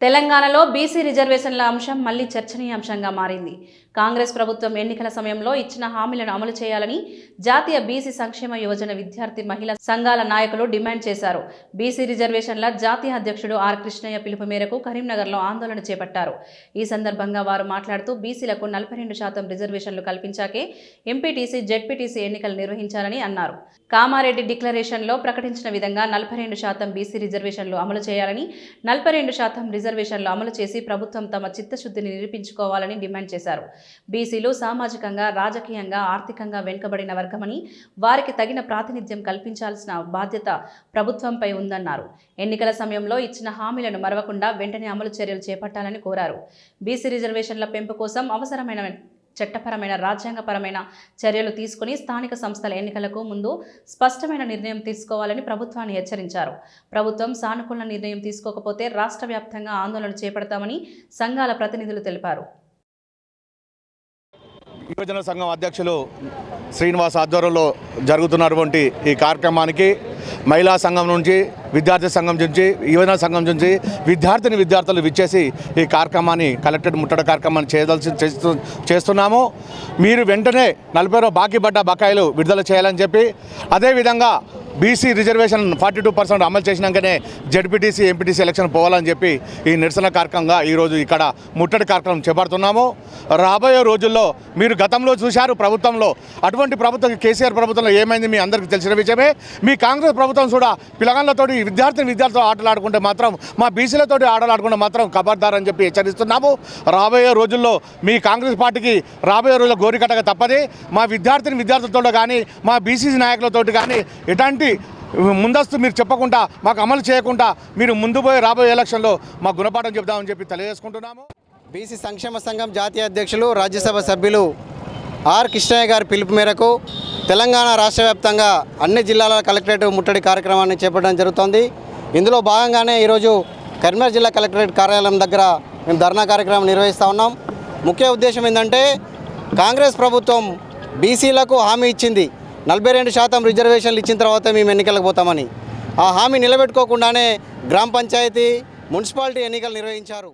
తెలంగాణలో బీసీ రిజర్వేషన్ల అంశం మళ్లీ చర్చనీయాంశంగా మారింది. కాంగ్రెస్ ప్రభుత్వం ఎన్నికల సమయంలో ఇచ్చిన హామీలను అమలు చేయాలని జాతీయ బీసీ సంక్షేమ యోజన విద్యార్థి మహిళా సంఘాల నాయకులు డిమాండ్ చేశారు. బీసీ రిజర్వేషన్ల జాతీయ అధ్యక్షుడు ఆర్ కృష్ణయ్య పిలుపు మేరకు కరీంనగర్లో ఆందోళన చేపట్టారు. ఈ సందర్భంగా వారు మాట్లాడుతూ బీసీలకు 42% రిజర్వేషన్లు కల్పించాకే ఎంపీటీసీ, జెడ్పీటీసీ ఎన్నికలు నిర్వహించాలని అన్నారు. కామారెడ్డి డిక్లరేషన్లో ప్రకటించిన విధంగా 42% బీసీ రిజర్వేషన్లు అమలు చేయాలని, 42% రిజర్వేషన్లు అమలు చేసి ప్రభుత్వం తమ చిత్తశుద్ధిని నిరూపించుకోవాలని డిమాండ్ చేశారు. బీసీలు సామాజికంగా, రాజకీయంగా, ఆర్థికంగా వెనుకబడిన వర్గమని, వారికి తగిన ప్రాతినిధ్యం కల్పించాల్సిన బాధ్యత ప్రభుత్వంపై ఉందన్నారు. ఎన్నికల సమయంలో ఇచ్చిన హామీలను మరవకుండా వెంటనే అమలు చర్యలు చేపట్టాలని కోరారు. బీసీ రిజర్వేషన్ల పెంపు కోసం అవసరమైన చట్టపరమైన, రాజ్యాంగపరమైన చర్యలు తీసుకుని స్థానిక సంస్థల ఎన్నికలకు ముందు స్పష్టమైన నిర్ణయం తీసుకోవాలని ప్రభుత్వాన్ని హెచ్చరించారు. ప్రభుత్వం సానుకూల నిర్ణయం తీసుకోకపోతే రాష్ట్ర వ్యాప్తంగా ఆందోళన చేపడతామని సంఘాల ప్రతినిధులు తెలిపారు. యువజన సంఘం అధ్యక్షులు శ్రీనివాస్ ఆధ్వర్యంలో జరుగుతున్నటువంటి ఈ కార్యక్రమానికి మహిళా సంఘం నుంచి, విద్యార్థి సంఘం నుంచి, యువజన సంఘం నుంచి విద్యార్థులు విచ్చేసి ఈ కార్యక్రమాన్ని కలెక్టరేట్ ముట్టడి కార్యక్రమాన్ని చేస్తున్నాము. మీరు వెంటనే 40 బాకీ పడ్డ బకాయిలు విడుదల చేయాలని చెప్పి, అదేవిధంగా బీసీ రిజర్వేషన్ 42% అమలు చేసినాకనే జెడ్పీటీసీ, ఎంపీటీసీ ఎలక్షన్ పోవాలని చెప్పి ఈ నిరసన కార్యక్రమంగా ఈరోజు ఇక్కడ ముట్టడి కార్యక్రమం చేపడుతున్నాము. రాబోయే రోజుల్లో మీరు గతంలో చూశారు ప్రభుత్వంలో, అటువంటి ప్రభుత్వం కేసీఆర్ ప్రభుత్వంలో ఏమైంది మీ అందరికీ తెలిసిన విషయమే. మీ కాంగ్రెస్ ప్రభుత్వం కూడా పిల్లగాళ్ళతోటి విద్యార్థులతో ఆటలాడుకుంటే మాత్రం, మా బీసీలతోటి ఆటలాడుకుంటే మాత్రం ఖబర్దార్ అని చెప్పి హెచ్చరిస్తున్నాము. రాబోయే రోజుల్లో మీ కాంగ్రెస్ పార్టీకి రాబోయే రోజుల్లో గోరికట్టగా తప్పది. మా విద్యార్థులతో కానీ, మా బీసీ నాయకులతో కానీ ఎలాంటి ముందస్తు మీరు చెప్పకుండా, మాకు అమలు చేయకుండా మీరు ముందు పోయి రాబోయే ఎలక్షన్లో మాకు గుణపాఠం చెప్దామని చెప్పి తెలియజేసుకుంటున్నాము. బీసీ సంక్షేమ సంఘం జాతీయ అధ్యక్షులు, రాజ్యసభ సభ్యులు ఆర్ కృష్ణయ్య గారి పిలుపు మేరకు తెలంగాణ రాష్ట్ర వ్యాప్తంగా అన్ని జిల్లాల కలెక్టరేట్ ముట్టడి కార్యక్రమాన్ని చేపట్టడం జరుగుతోంది. ఇందులో భాగంగానే ఈరోజు కరీంనగర్ జిల్లా కలెక్టరేట్ కార్యాలయం దగ్గర మేము ధర్నా కార్యక్రమం నిర్వహిస్తూ ఉన్నాం. ముఖ్య ఉద్దేశం ఏంటంటే, కాంగ్రెస్ ప్రభుత్వం బీసీలకు హామీ ఇచ్చింది 42% రిజర్వేషన్లు ఇచ్చిన తర్వాత మేము ఎన్నికలకు పోతామని. ఆ హామీ నిలబెట్టుకోకుండానే గ్రామ పంచాయతీ, మున్సిపాలిటీ ఎన్నికలు నిర్వహించారు.